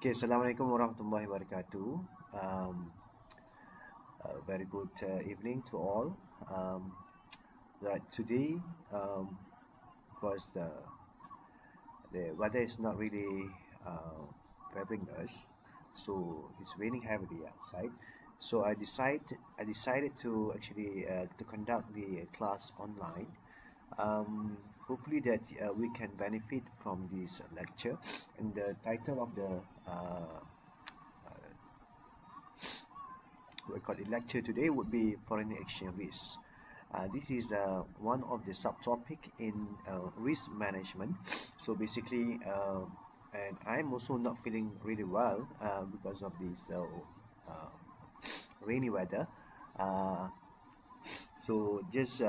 Okay, Assalamualaikum warahmatullahi wabarakatuh. Very good evening to all. Um, right, today, of course, the weather is not really favoring us, so it's raining heavily outside. So I decided to actually to conduct the class online. Hopefully that we can benefit from this lecture, and the title of the we call it lecture today would be foreign exchange risk. This is one of the subtopic in risk management. So basically, and I'm also not feeling really well because of this uh, rainy weather. Uh, so just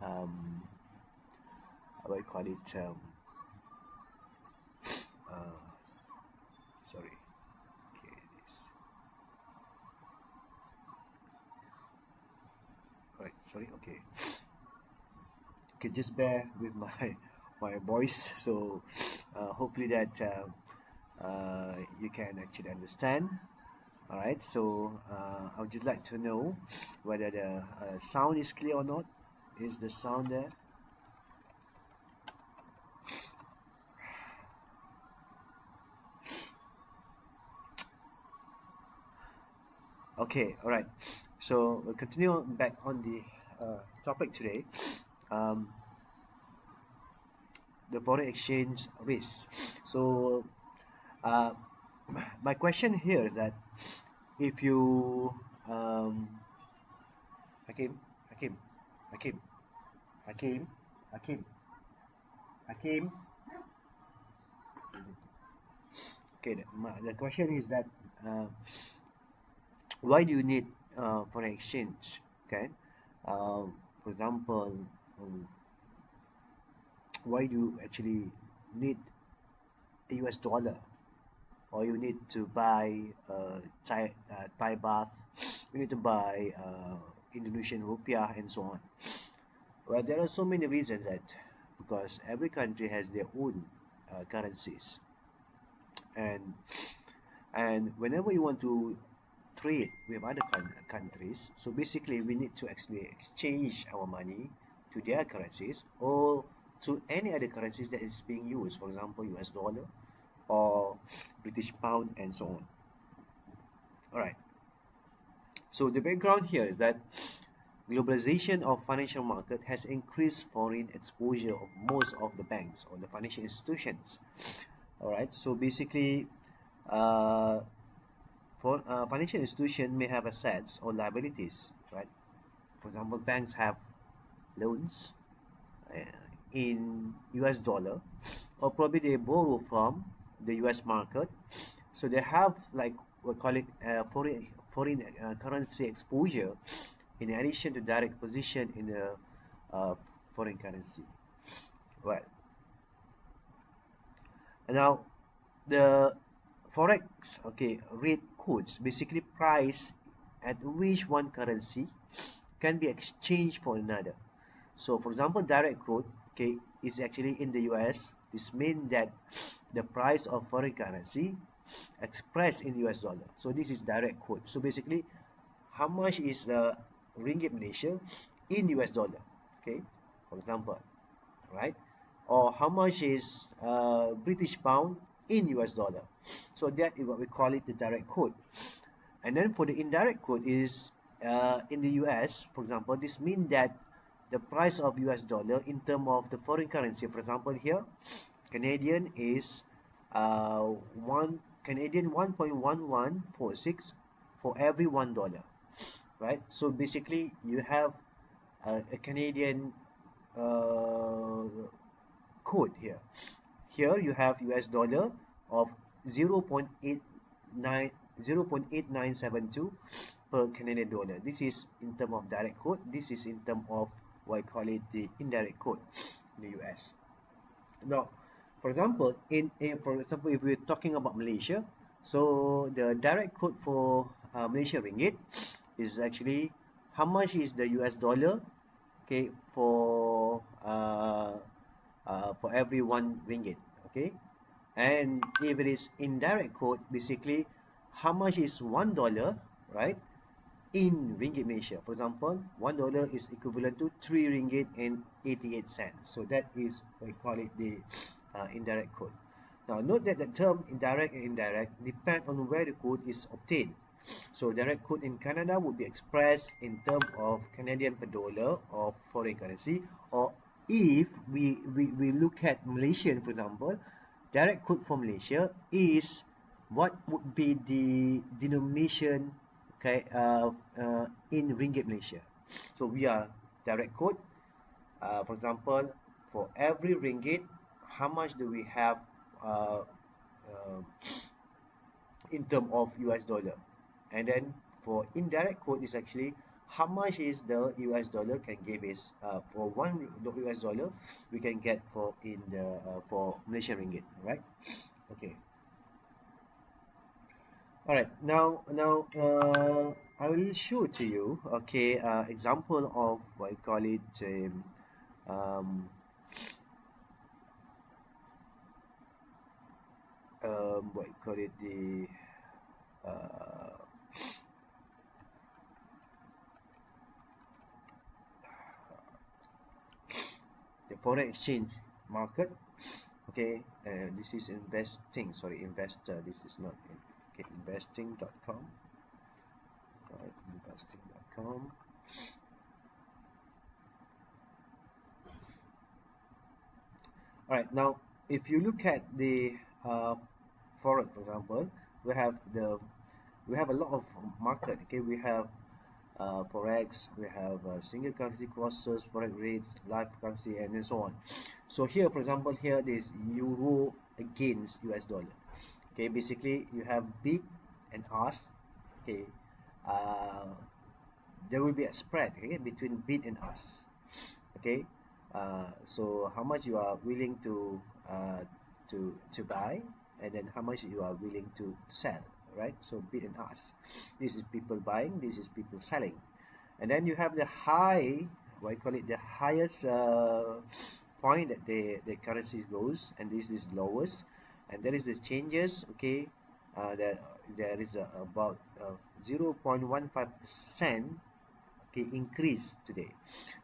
um, what do you call it? Uh, Sorry. Okay, right. Sorry. Okay. Okay, just bear with my my voice. So hopefully that you can actually understand. All right. So I would just like to know whether the sound is clear or not. Is the sound there? Okay. All right. So we'll continue back on the topic today. Um, the foreign exchange risk. So uh, my question here is that if you Hakim, Hakim, Hakim, Hakim, Hakim, Hakim. Okay, the question is that uh, why do you need foreign exchange? Okay, for example, um, why do you actually need a US dollar, or you need to buy Thai baht, you need to buy Indonesian rupiah, and so on. Well, there are so many reasons that because every country has their own currencies, and whenever you want to trade with other countries, so basically we need to actually exchange our money to their currencies or to any other currencies that is being used, for example US dollar or British pound and so on. All right, so the background here is that globalization of financial market has increased foreign exposure of most of the banks or the financial institutions. All right, so basically uh, for financial institution may have assets or liabilities, right? For example, banks have loans uh, in US dollar, or probably they borrow from the US market. So they have like we call it foreign currency exposure in addition to direct position in the foreign currency. Right. And now the forex rate codes basically price at which one currency can be exchanged for another. So for example, direct quote is actually in the US. This means that the price of foreign currency expressed in US dollar. So this is direct quote. So basically, how much is the ringgit Malaysia in US dollar? Okay, for example, right? Or how much is British pound in US dollar? So that is what we call it the direct quote. And then for the indirect quote is in the US, for example, this means that the price of US dollar in terms of the foreign currency, for example here, Canadian is one Canadian 1.1146 for every $1, right? So basically you have a Canadian uh, code here. Here you have US dollar of 0.8972 per Canadian dollar. This is in term of direct code. This is in term of what I call it the indirect code in the US. Now, for example, if we're talking about Malaysia, so the direct code for Malaysia ringgit is actually how much is the US dollar, okay, for every one ringgit, okay. And if it is indirect quote, basically how much is $1, right, in ringgit Malaysia. For example, $1 is equivalent to 3 ringgit and 88 cents. So that is what we call it the indirect quote. Now note that the term indirect and indirect depend on where the quote is obtained. So direct quote in Canada would be expressed in terms of Canadian per dollar or foreign currency, or if we look at Malaysian, for example, direct quote for Malaysia is what would be the denomination, okay, in ringgit Malaysia. So we are direct quote, for example, for every ringgit, how much do we have uh, uh, in term of US dollar? And then for indirect quote is actually how much is the US dollar can give is for one US dollar we can get for in the for Malaysian ringgit, right? Okay. All right. Now I will show to you, okay, example of what I call it um, what you call it uh, the foreign exchange market. Okay, this is investing, sorry, investor, this is not okay, investing.com, right, investing.com. All right, now if you look at the forex, for example, we have the we have a lot of market. Okay, we have forex, we have single currency crosses, forex rates, live currency, and then so on. So here, for example, here this euro against US dollar. Okay, basically you have bid and ask. Okay, uh, there will be a spread, okay, between bid and ask. Okay, so how much you are willing to buy, and then how much you are willing to sell, right? So bid and ask. This is people buying, this is people selling. And then you have the high, what I call it, the highest point that the currency goes, and this is lowest, and there is the changes. Okay, there is about 0.15% okay increase today.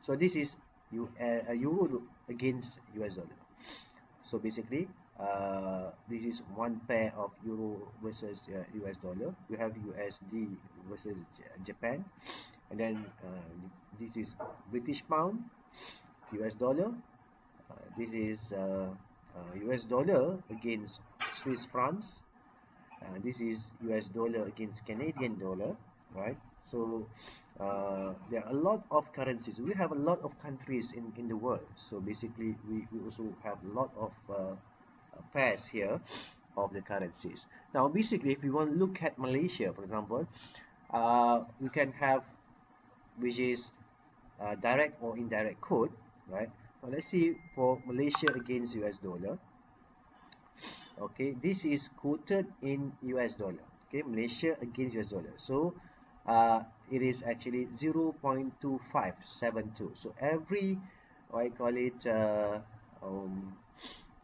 So this is euro against US dollar. So basically this is one pair of euro versus US dollar. We have USD versus Japan, and then this is British pound, US dollar. This is US dollar against Swiss francs. This is US dollar against Canadian dollar, right? So there are a lot of currencies. We have a lot of countries in the world. So basically, we also have a lot of pairs here of the currencies. Now, basically, if we want to look at Malaysia, for example, we can have, which is direct or indirect quote, right? Now, let's see for Malaysia against US dollar. Okay, this is quoted in US dollar. Okay, Malaysia against US dollar. So it is actually 0.2572. So every, I call it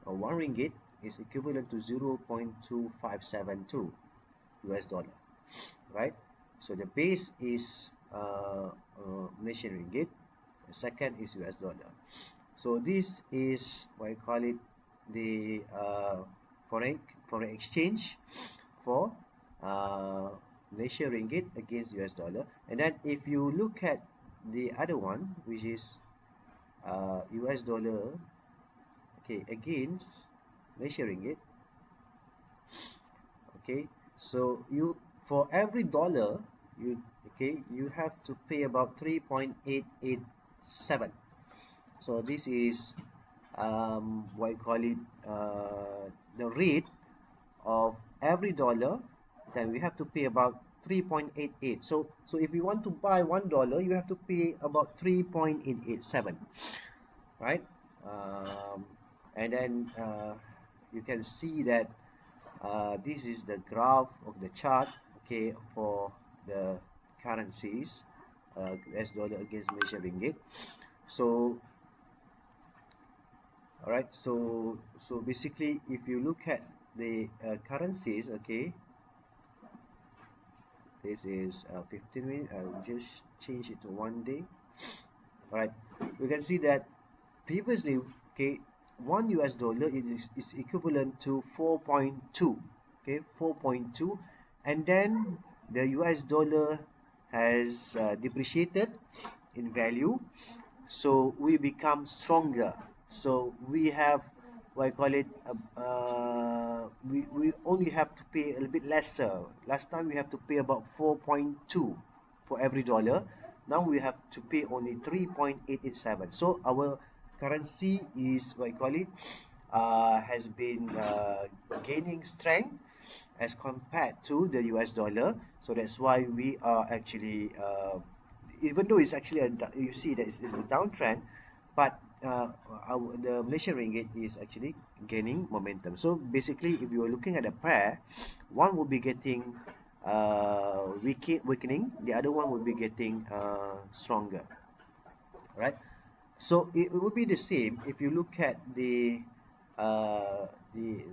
one ringgit is equivalent to 0.2572 US dollar, right? So the base is Malaysian ringgit. The second is US dollar. So this is what I call it the foreign exchange for Malaysia ringgit against US dollar. And then if you look at the other one, which is US dollar, okay, against Malaysia ringgit. Okay, so you, for every dollar you, okay, you have to pay about 3.887. So this is what I call it the rate of every dollar, then we have to pay about 3.88. So if you want to buy $1, you have to pay about 3.887, right? And then you can see that this is the graph of the chart, okay, for the currencies, US dollar against Malaysian ringgit. So all right, so basically if you look at the currencies, okay, this is 15 minutes. I'll just change it to 1 day. All right, we can see that previously, okay, $1 is equivalent to 4.2, okay, 4.2, and then the US dollar has depreciated in value, so we become stronger. So we have, what I call it, we only have to pay a little bit lesser. Last time we have to pay about 4.2 for every dollar. Now we have to pay only 3.887. So our currency is, what I call it, has been gaining strength as compared to the US dollar. So that's why we are actually, even though it's actually you see that it's a downtrend, but the Malaysian ringgit is actually gaining momentum. So basically, if you are looking at a pair, one will be getting weakening, the other one will be getting stronger, right? So it would be the same if you look at uh, the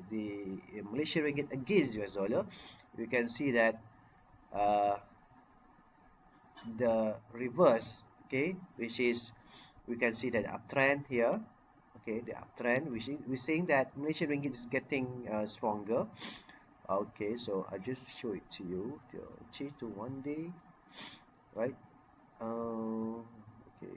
Malaysian ringgit against US dollar. You can see that uh, the reverse, okay, which is, we can see that uptrend here, okay, the uptrend, which is, we're saying that Malaysian ringgit is getting stronger. Okay, so I just show it to you. Change to 1 day, right? Okay.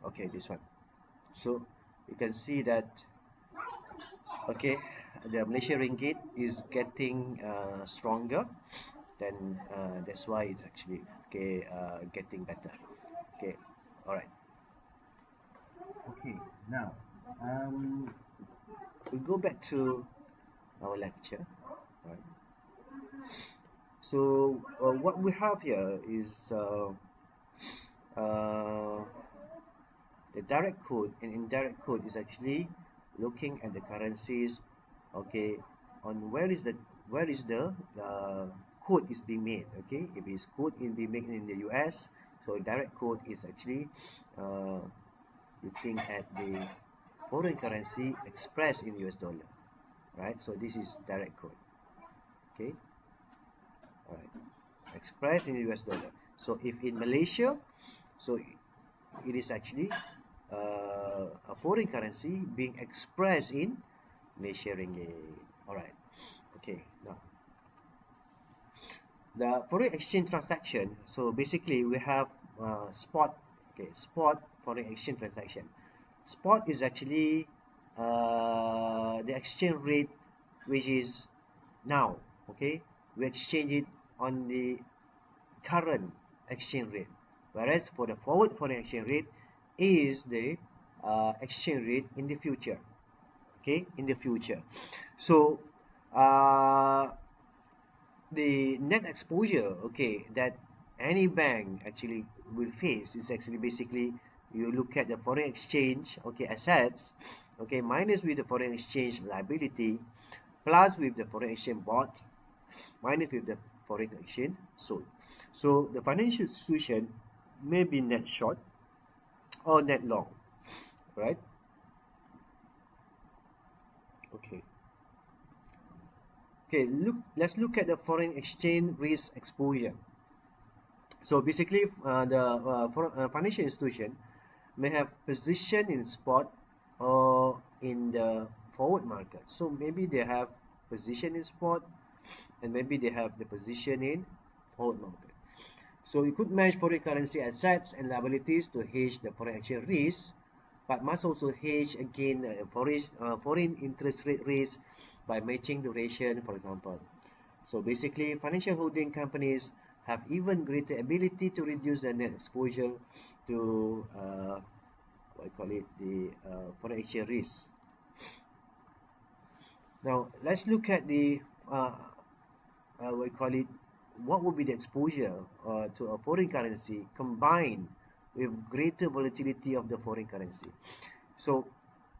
Okay, this one. So you can see that, okay, the Malaysian ringgit is getting stronger. Then that's why it's actually, okay, getting better. Okay, all right. Okay, now we go back to our lecture. Right. So what we have here is uh, the direct code and indirect code is actually looking at the currencies, okay, on where is the code is being made. Okay, if it's code is being made in the US, so direct code is actually uh, looking at the foreign currency expressed in US dollar, right? So this is direct code. Okay, all right, expressed in US dollar. So if in Malaysia, so it is actually a foreign currency being expressed in Malaysia ringgit. All right. Okay. Now the foreign exchange transaction. So basically, we have spot. Okay, spot foreign exchange transaction. Spot is actually the exchange rate, which is now. Okay, we exchange it on the current exchange rate, whereas for the forward foreign exchange rate is the exchange rate in the future. Okay, in the future. So uh, the net exposure, okay, that any bank actually will face is actually basically, you look at the foreign exchange, okay, assets, okay, minus with the foreign exchange liability, plus with the foreign exchange bought, minus with the foreign exchange sold. So the financial institution may be net short or net long, right? Okay. Okay, let's look at the foreign exchange risk exposure. So basically, the financial institution may have position in spot or in the forward market. So maybe they have position in spot, and maybe they have the position in forward market. So you could match foreign currency assets and liabilities to hedge the foreign exchange risk, but must also hedge against foreign interest rate risk by matching duration, for example. So basically, financial holding companies have even greater ability to reduce their net exposure to what I call it, the foreign exchange risk. Now let's look at the what we call it, what would be the exposure to a foreign currency combined with greater volatility of the foreign currency. So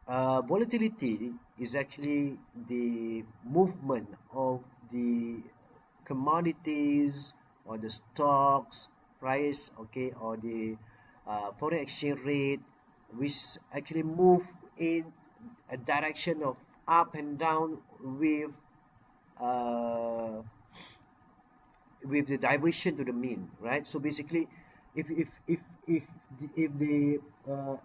volatility is actually the movement of the commodities or the stocks price, okay, or the foreign exchange rate, which actually move in a direction of up and down uh, with the diversion to the mean, right? So basically, if the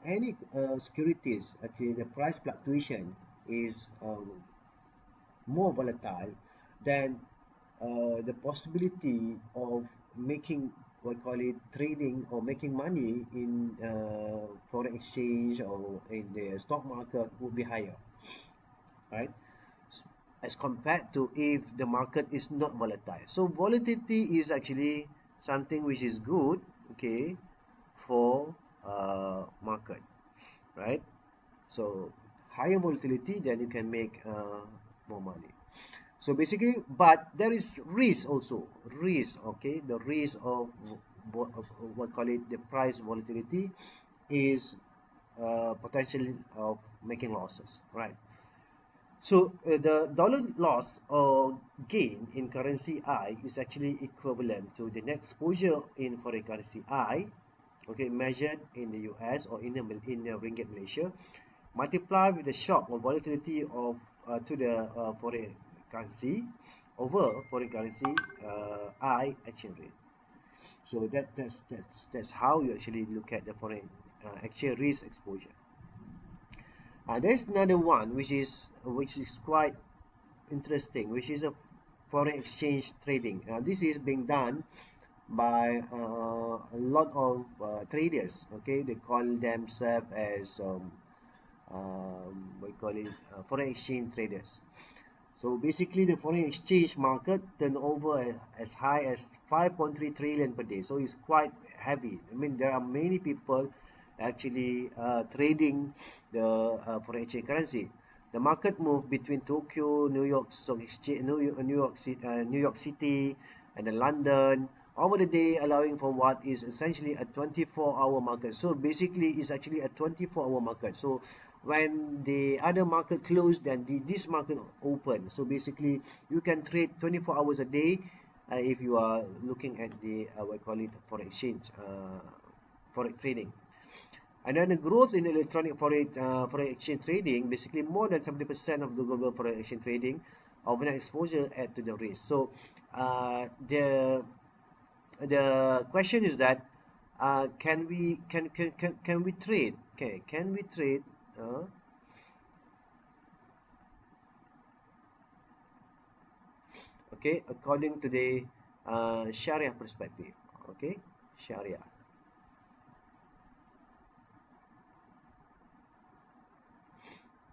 any securities, actually the price fluctuation is more volatile, then the possibility of making, what call it, trading or making money in foreign exchange or in the stock market would be higher, right? As compared to if the market is not volatile. So volatility is actually something which is good, okay, for market, right? So higher volatility, then you can make more money. So basically, but there is risk also, risk, okay, the risk of what call it, the price volatility is potential of making losses, right? So the dollar loss or gain in currency I is actually equivalent to the net exposure in foreign currency I, okay, measured in the US or in the ringgit Malaysia, multiplied with the shock or volatility of to the foreign currency over foreign currency I exchange rate. So that's how you actually look at the foreign exchange risk exposure. There's another one which is quite interesting, which is a foreign exchange trading. This is being done by a lot of traders. Okay, they call themselves as we call it foreign exchange traders. So basically, the foreign exchange market turnover as high as 5.3 trillion per day. So it's quite heavy. I mean, there are many people actually trading the foreign exchange currency. The market move between Tokyo, New York Stock Exchange, New York City, and then London over the day, allowing for what is essentially a 24-hour market. So basically, it's actually a 24-hour market. So when the other market closed, then this market open. So basically, you can trade 24 hours a day if you are looking at the we call it foreign exchange, forex trading. And then the growth in electronic foreign exchange trading, basically more than 70% of the global foreign exchange trading, overnight exposure add to the risk. So the question is that can we trade? Okay, can we trade? Okay, according to the Sharia perspective. Okay, Sharia.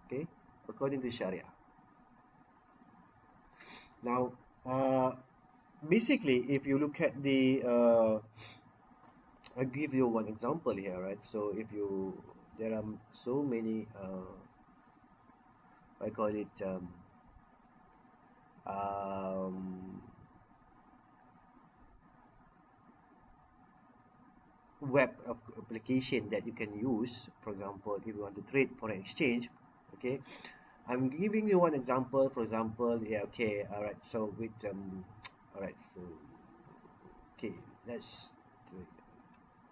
Okay, according to Sharia. Now, basically, if you look at the, I'll give you one example here, right? So if you, there are so many, I call it um, web application that you can use. For example, if you want to trade foreign exchange, okay, I'm giving you one example. For example, yeah, okay, all right. So with all right, so okay, let's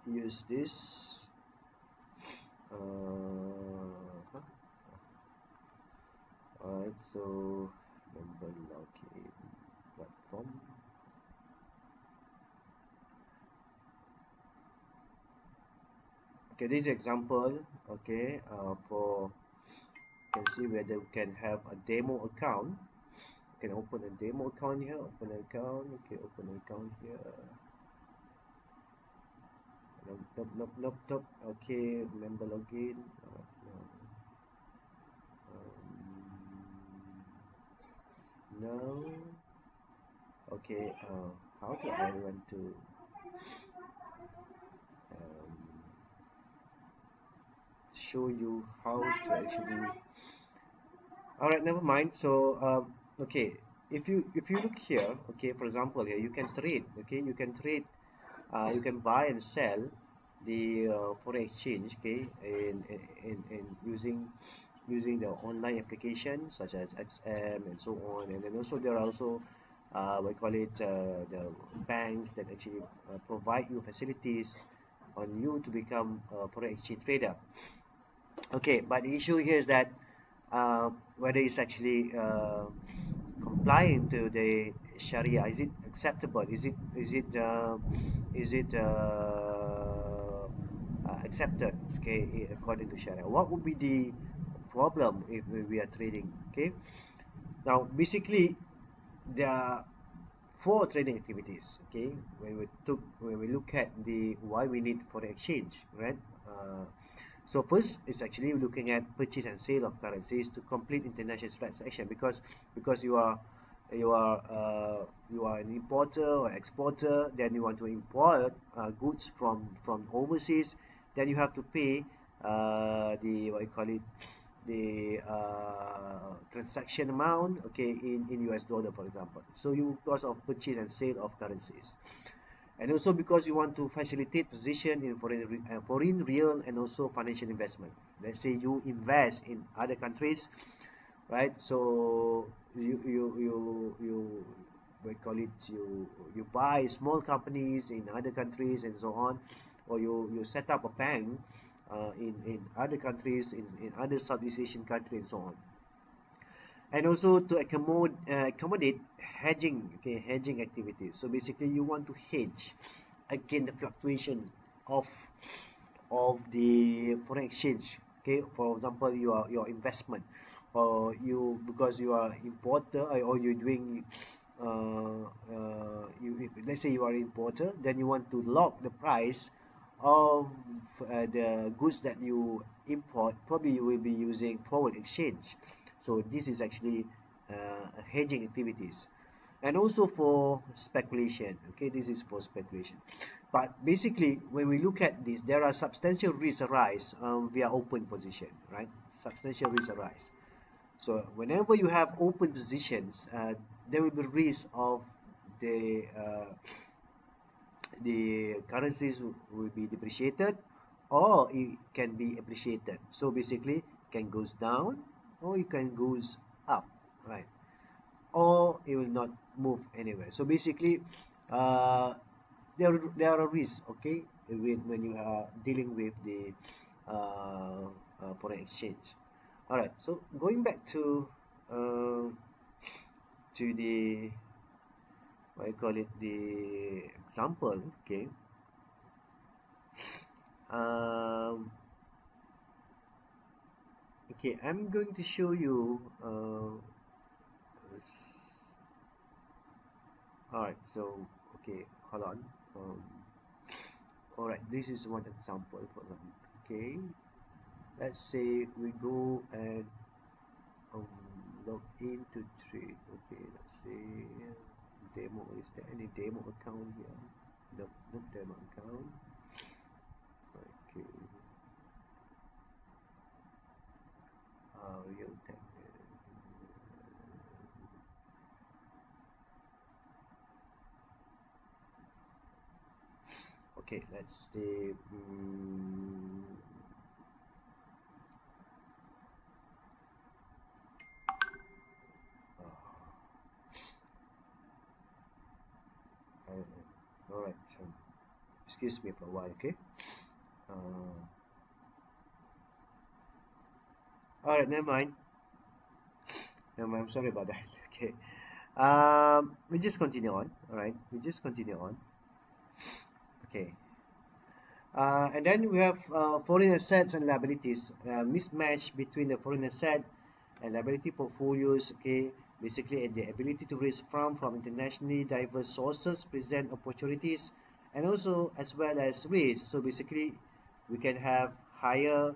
use this. Huh? All right, so member login platform. Okay, this example, okay, for, you can see whether we can have a demo account. You can open a demo account here, open an account, okay, open an account here. Nope. Okay, member login. No. Okay, how do I want to um, show you how to actually, all right, never mind. So okay, if you look here, okay, for example, here you can trade, okay, you can buy and sell the foreign exchange, okay, in using the online applications such as XM and so on. And then also there are also we call it the banks that actually provide you facilities on you to become a foreign exchange trader. Okay, but the issue here is that whether it's actually complying to the Sharia, is it acceptable? Is it accepted? Okay, according to Sharia. What would be the problem if we are trading? Okay, now basically there are four trading activities. Okay, when we look at the why we need foreign exchange, right? So first is actually looking at purchase and sale of currencies to complete international transaction, because you are an importer or exporter, then you want to import goods from overseas, then you have to pay the what you call it, the transaction amount, okay, in US dollar, for example. So you, because of purchase and sale of currencies, and also because you want to facilitate position in foreign real and also financial investment. Let's say you invest in other countries, right? So you we call it, you buy small companies in other countries and so on, or you set up a bank in other countries, in other Southeast Asian countries and so on. And also to accommodate hedging, okay, hedging activities. So basically you want to hedge against the fluctuation of the foreign exchange. Okay, for example, your investment, or you, because you are importer, or you're doing let's say you are importer, then you want to lock the price of the goods that you import. Probably you will be using forward exchange. So this is actually hedging activities. And also for speculation. Okay, this is for speculation. But basically, when we look at this, there are substantial risks arise via open position, right? Substantial risks arise. So whenever you have open positions, there will be risk of the currencies will be depreciated, or it can be appreciated. So basically, it can goes down or it can goes up, right? Or it will not move anywhere. So basically, uh, there are risks, okay, when you are dealing with the foreign exchange. All right. So going back uh, to the what I call it, the example, okay. Um, okay, I'm going to show you. All right. So okay, hold on. All right. This is one example for them. Okay. Let's say we go and um, log into trade. Okay. Let's say demo. Is there any demo account here? Nope, no demo account. Okay. Real time. Okay, let's see. All right. So, excuse me for a while, okay? Uh, all right, never mind. Never mind. I'm sorry about that. Okay. We just continue on. All right. We just continue on. Okay. And then we have foreign assets and liabilities. Mismatch between the foreign asset and liability portfolios. Okay. Basically, the ability to raise funds from internationally diverse sources present opportunities, and also as well as risks. So basically, we can have higher,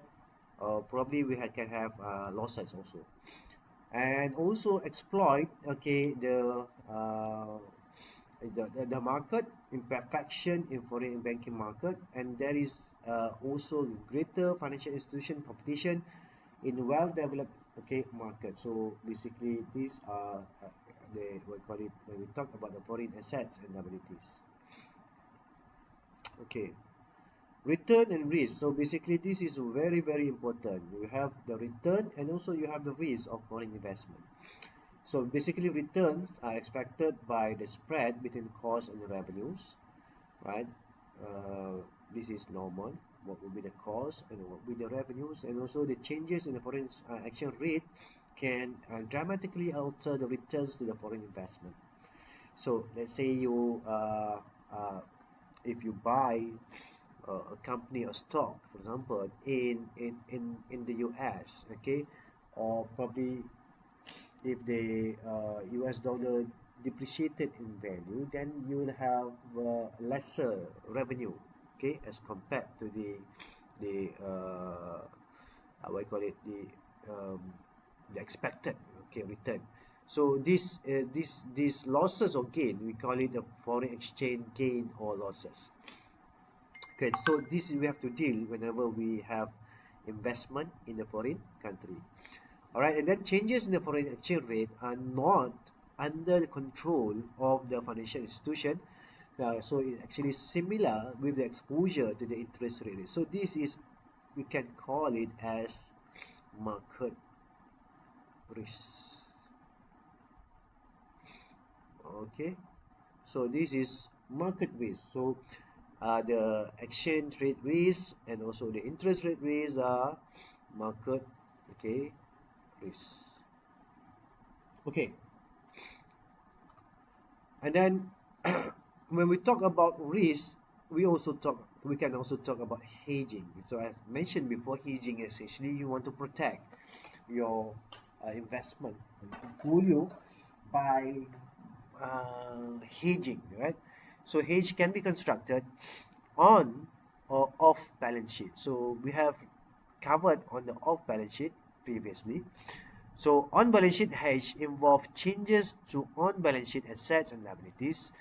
or probably can have losses also, and also exploit, okay, the market imperfection in foreign banking market, and there is also greater financial institution competition in well developed, okay, market. So basically these are the what we call it when we talk about the foreign assets and liabilities. Okay, return and risk. So basically this is very important. You have the return and also you have the risk of foreign investment. So basically, returns are expected by the spread between costs and the revenues, right? This is normal. What will be the cost and what will be the revenues, and also the changes in the foreign exchange rate can dramatically alter the returns to the foreign investment. So let's say if you buy a company or stock, for example, in the US, okay, or probably if the US dollar depreciated in value, then you will have lesser revenue, okay, as compared to the what I call it, the expected, okay, return. So these losses or gain, we call it the foreign exchange gain or losses. Okay, so this we have to deal whenever we have investment in a foreign country. All right, and then changes in the foreign exchange rate are not under the control of the financial institution. So it's actually similar with the exposure to the interest rate. So this is, we can call it as market risk. Okay, so this is market risk. So the exchange rate risk and also the interest rate risk are market, okay, risk. Okay, and then when we talk about risk, we can also talk about hedging. So as mentioned before, hedging is essentially you want to protect your investment portfolio by hedging, right? So hedge can be constructed on or off balance sheet. So we have covered on the off balance sheet previously. So on balance sheet hedge involve changes to on balance sheet assets and liabilities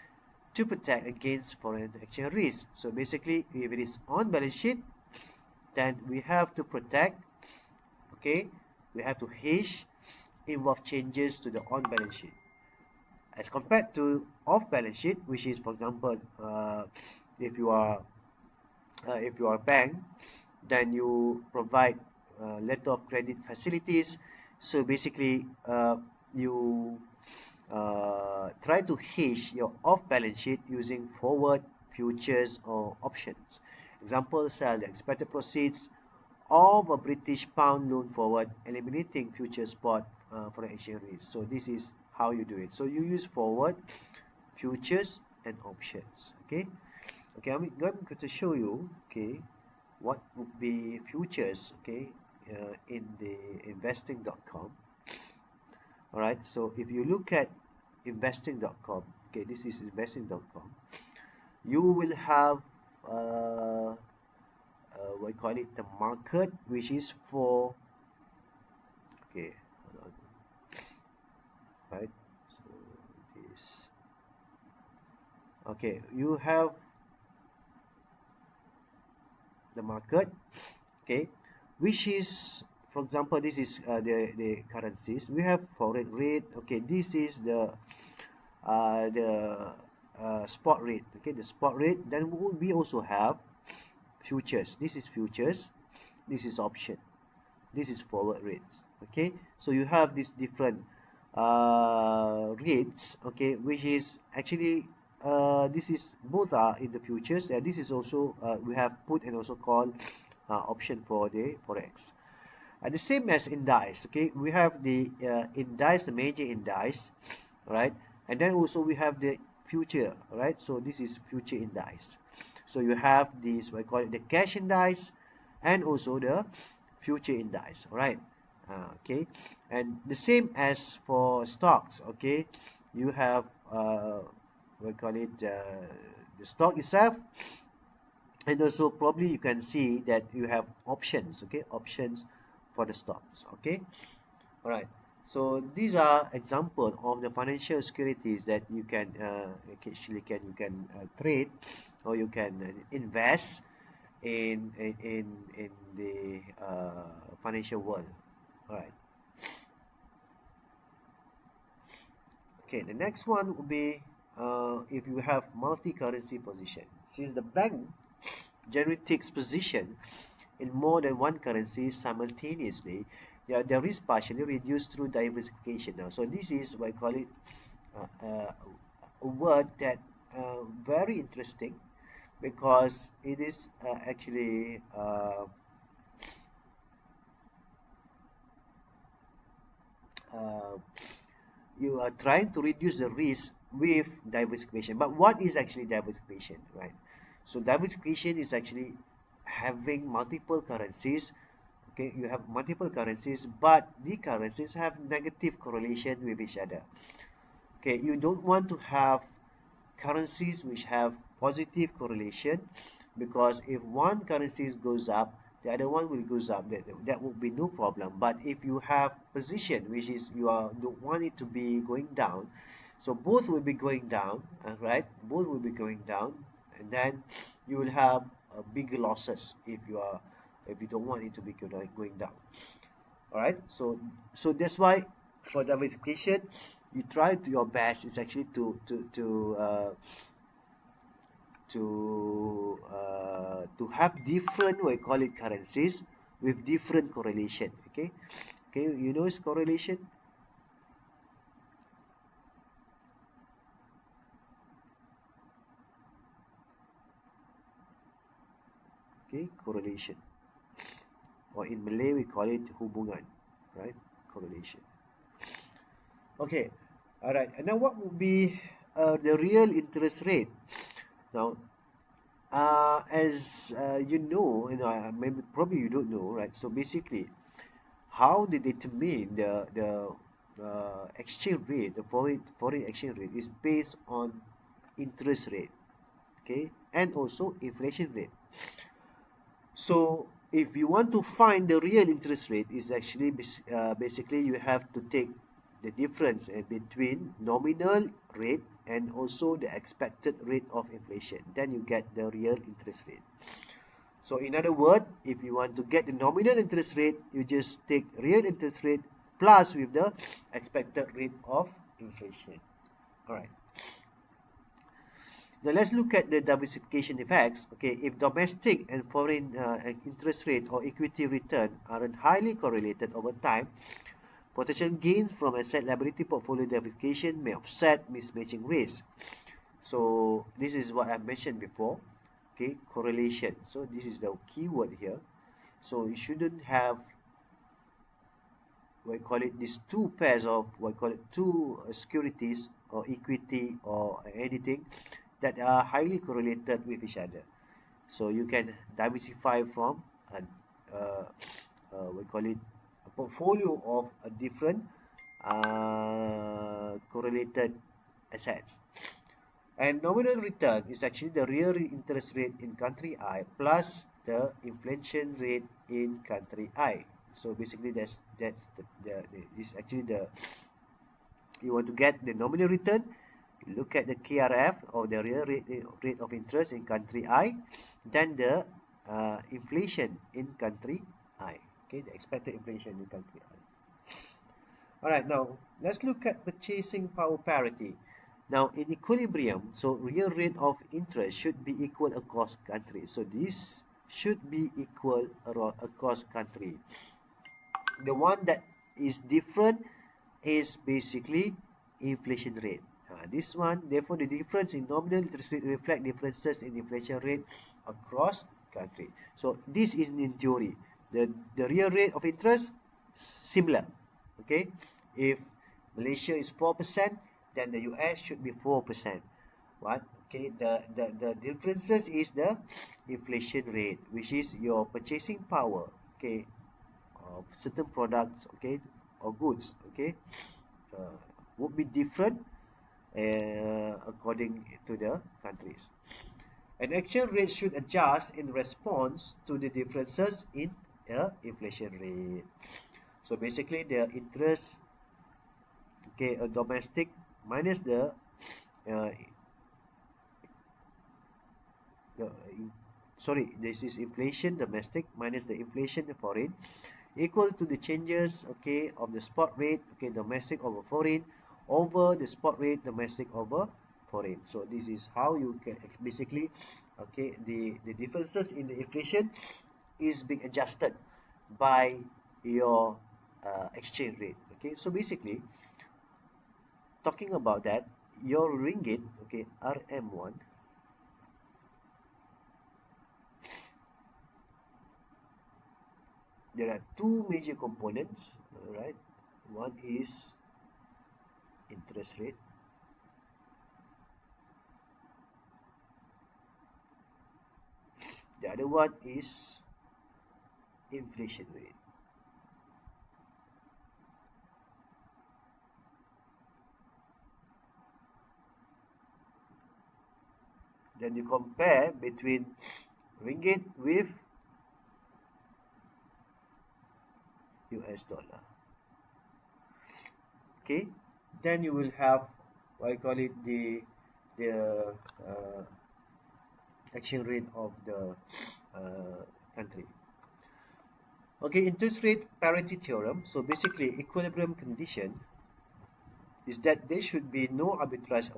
to protect against foreign exchange risk. So basically, if it is on balance sheet, then we have to protect, okay, we have to hedge involve changes to the on balance sheet, as compared to off balance sheet, which is, for example, if you are a bank, then you provide letter of credit facilities. So basically, you try to hedge your off balance sheet using forward, futures, or options. Examples are the expected proceeds of a British pound loan forward, eliminating future spot foreign exchange risk. So this is how you do it. So you use forward, futures, and options. Okay. Okay, I'm going to show you, okay, what would be futures, okay, in the investing.com. All right. So if you look at investing.com, okay, this is investing.com. You will have what I call it, the market, which is for, okay, hold on, right? So this, okay, you have the market, okay, which is, for example, this is the currencies. We have foreign rate. Okay, this is the spot rate. Okay, the spot rate. Then we also have futures. This is futures. This is option. This is forward rates. Okay, so you have these different rates. Okay, which is actually this is both are in the futures, and this is also we have put and also called option for the forex. And the same as indice. Okay, we have the indice, the major indice, right? And then also we have the future, right? So this is future indice. So you have this, I call it the cash indice, and also the future indice, right? Okay, and the same as for stocks. Okay, you have we call it the stock itself, and also probably you can see that you have options. Okay, options for the stocks. Okay, all right. So these are examples of the financial securities that you can actually trade, or you can invest in the financial world. All right. Okay, the next one would be if you have multi-currency position. Since the bank generally takes position in more than one currency simultaneously, the risk partially reduced through diversification. Now, so this is what I call it a word that very interesting, because it is actually uh, you are trying to reduce the risk with diversification. But what is actually diversification, right? So diversification is actually having multiple currencies. Okay, you have multiple currencies, but the currencies have negative correlation with each other. Okay, you don't want to have currencies which have positive correlation, because if one currency goes up, the other one will goes up. That would be no problem. But if you have position which is you are don't want it to be going down, so both will be going down, right? Both will be going down, and then you will have bigger losses if you don't want it to be going down. All right, so that's why for diversification you try to your best is actually to have different, we call it, currencies with different correlation. Okay, you know its correlation. Okay, correlation, or in Malay we call it hubungan, right? Correlation. Okay, all right, and now what would be the real interest rate? Now, as maybe probably you don't know, right? So basically, how they determine the exchange rate, the foreign exchange rate, is based on interest rate, okay, and also inflation rate. So if you want to find the real interest rate, is actually basically you have to take the difference between nominal rate and also the expected rate of inflation. Then you get the real interest rate. So in other words, if you want to get the nominal interest rate, you just take real interest rate plus with the expected rate of inflation. All right. Now let's look at the diversification effects. Okay, if domestic and foreign interest rate or equity return aren't highly correlated over time, potential gains from asset liability portfolio diversification may offset mismatching risk. So this is what I mentioned before. Okay, correlation. So this is the key word here. So you shouldn't have what I call it these two pairs of what I call it two securities or equity or anything that are highly correlated with each other. So you can diversify from we call it a portfolio of a different correlated assets. And nominal return is actually the real interest rate in country I plus the inflation rate in country I. So basically that's is actually the you want to get the nominal return. You look at the KRF, or the real rate of interest in country I, then the inflation in country I. Okay, the expected inflation in country I. All right, now let's look at purchasing power parity. Now in equilibrium, so real rate of interest should be equal across countries. So this should be equal across country. The one that is different is basically inflation rate. This one, therefore, the difference in nominal interest rate reflect differences in inflation rate across country. So this is in theory. The real rate of interest similar. Okay, if Malaysia is 4%, then the US should be 4%. What? Okay, the differences is the inflation rate, which is your purchasing power. Okay, of certain products, okay, or goods, okay, would be different according to the countries. An exchange rate should adjust in response to the differences in the inflation rate. So basically the interest, okay, a domestic minus uh, the sorry, this is inflation domestic minus the inflation foreign, equal to the changes, okay, of the spot rate, okay, domestic over foreign, over the spot rate domestic over foreign. So this is how you can basically, okay, the differences in the inflation is being adjusted by your exchange rate. Okay, so basically talking about that, your ringgit, okay, RM1, there are two major components, right? One is interest rate, the other one is inflation rate. Then you compare between ringgit with US dollar. Okay, then you will have what I call it the exchange rate of the country. Okay, interest rate parity theorem. So basically, equilibrium condition is that there should be no arbitrage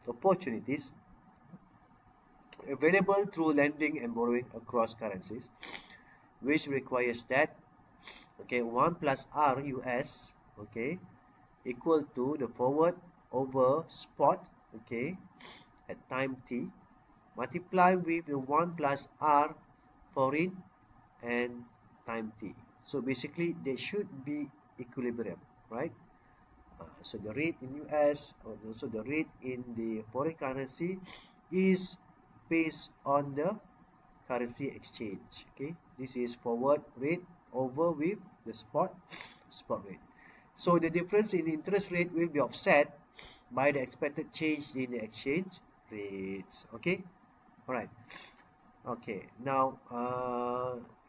opportunities available through lending and borrowing across currencies, which requires that, okay, 1 plus R US, okay, equal to the forward over spot, okay, at time t, multiply with the 1 plus R foreign and time t. So basically, they should be equilibrium, right? So the rate in US, or also the rate in the foreign currency, is based on the currency exchange. Okay, this is forward rate over with the spot rate. So the difference in interest rate will be offset by the expected change in the exchange rates. Okay, all right. Okay, now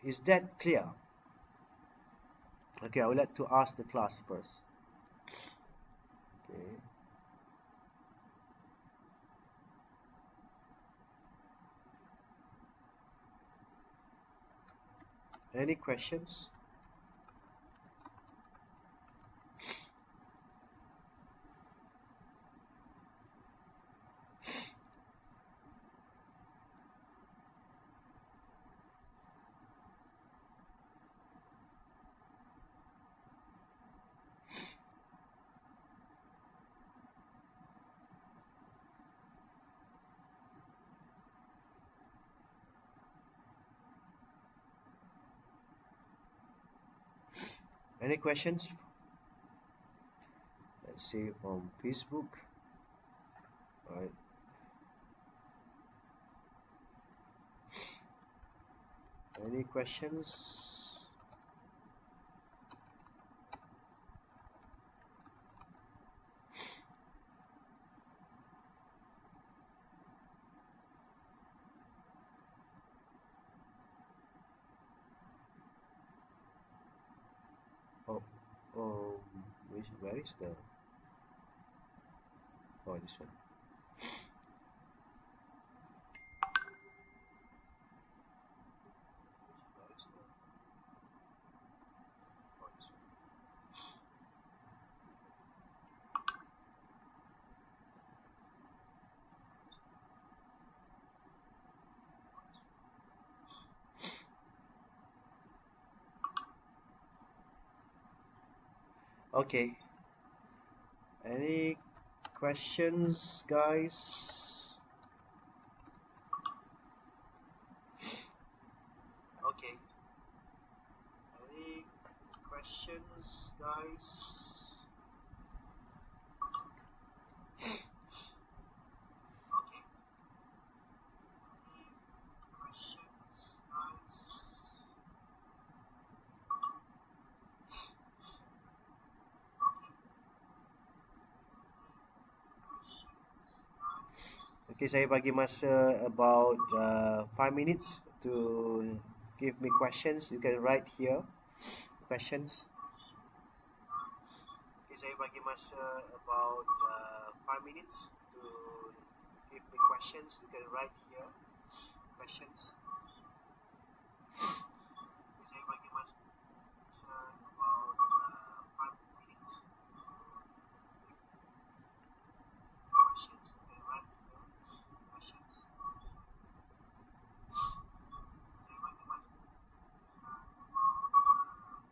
is that clear? Okay, I would like to ask the class first. Okay. Any questions? Any questions? Let's see from Facebook. All right. Any questions? Oh, where is the? Oh, this one. Okay. Any questions, guys? Okay. Any questions, guys? Okay. Questions, guys? Okay, saya bagi masa about 5 minutes to give me questions. You can write here questions. Okay, saya bagi masa about 5 minutes to give me questions. You can write here questions. Okay, saya bagi masa about 5 minutes to questions. You can write here questions. Saya bagi masa about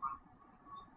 5 minutes.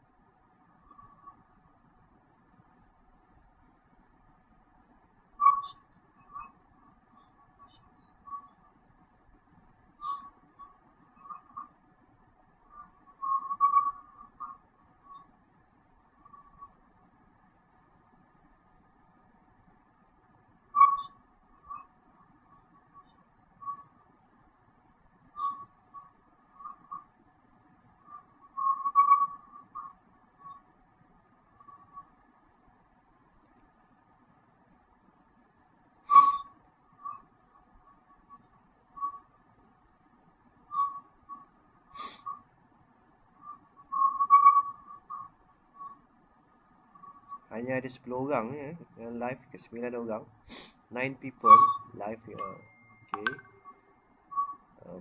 hanya ada 10 orang yang live ke 9 orang. 9 people live here. Okay.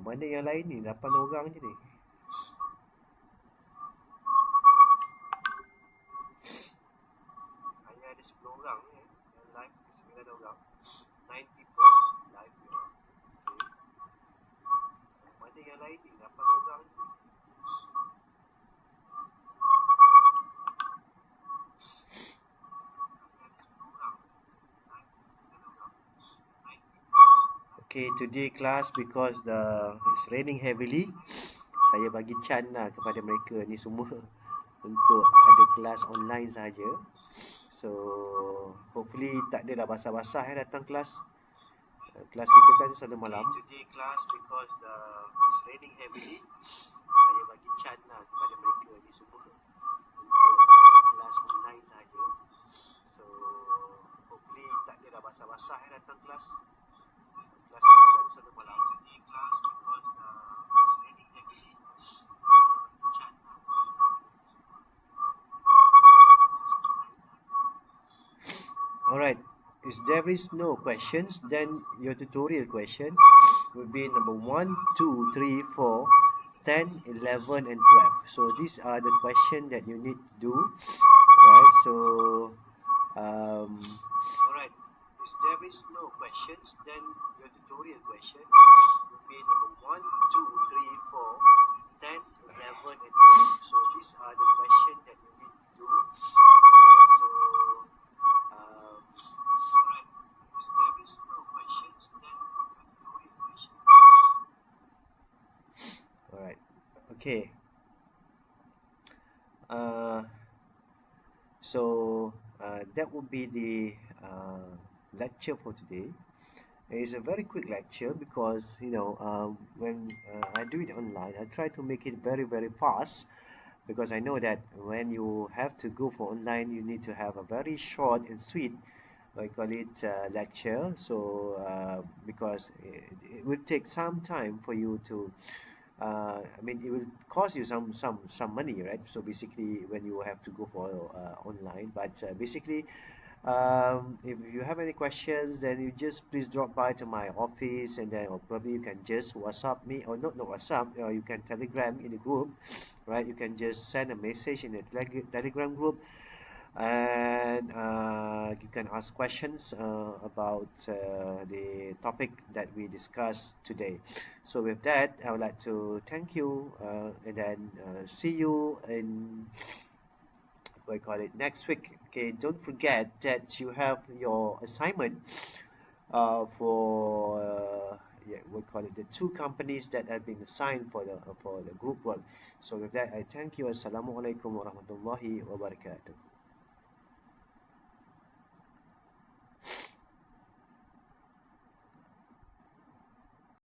Mana yang lain ni? 8 orang je ni. Hanya ada 10 orang yang live ke 9 orang. 9 people live here. Okay. Mana yang lain ni? 8 orang je ni. Okay, today class because it's raining heavily. Saya bagi chance lah kepada mereka ni semua untuk ada kelas online saja. So hopefully tak ada dah basah-basah datang kelas. Kelas kita kan selalu malam. Today class because it's raining heavily. Saya bagi chance lah kepada mereka ni semua untuk ada kelas online saja. So hopefully tak ada dah basah-basah datang kelas. Kelas kita kan selalu malam. Today class because it's raining heavily. Alright, if there is no questions, then your tutorial question will be number 1, 2, 3, 4, 10, 11 and 12. So these are the questions that you need to do. Right, so alright, if there is no questions, then your tutorial question will be number 1, 2, 3, 4, 10, 11 and 12. So these are the questions that you need to do. Right, so alright, if there is no questions, then your tutorial question. Alright, okay. So that would be the lecture for today. It's a very quick lecture because when I do it online, I try to make it very fast, because I know that when you have to go for online, you need to have a very short and sweet, I call it lecture. So because it will take some time for you to I mean, it will cost you some money, right? So basically, when you have to go for online, but basically, if you have any questions, then you just please drop by to my office, and then or probably you can just WhatsApp me, or not WhatsApp, or you can Telegram in the group, right? You can just send a message in the Telegram group, and you can ask questions about the topic that we discussed today. So with that, I would like to thank you, and then see you in what I call it next week. Okay, don't forget that you have your assignment for we call it the 2 companies that have been assigned for the group work. So with that, I thank you. Assalamualaikum warahmatullahi wabarakatuh.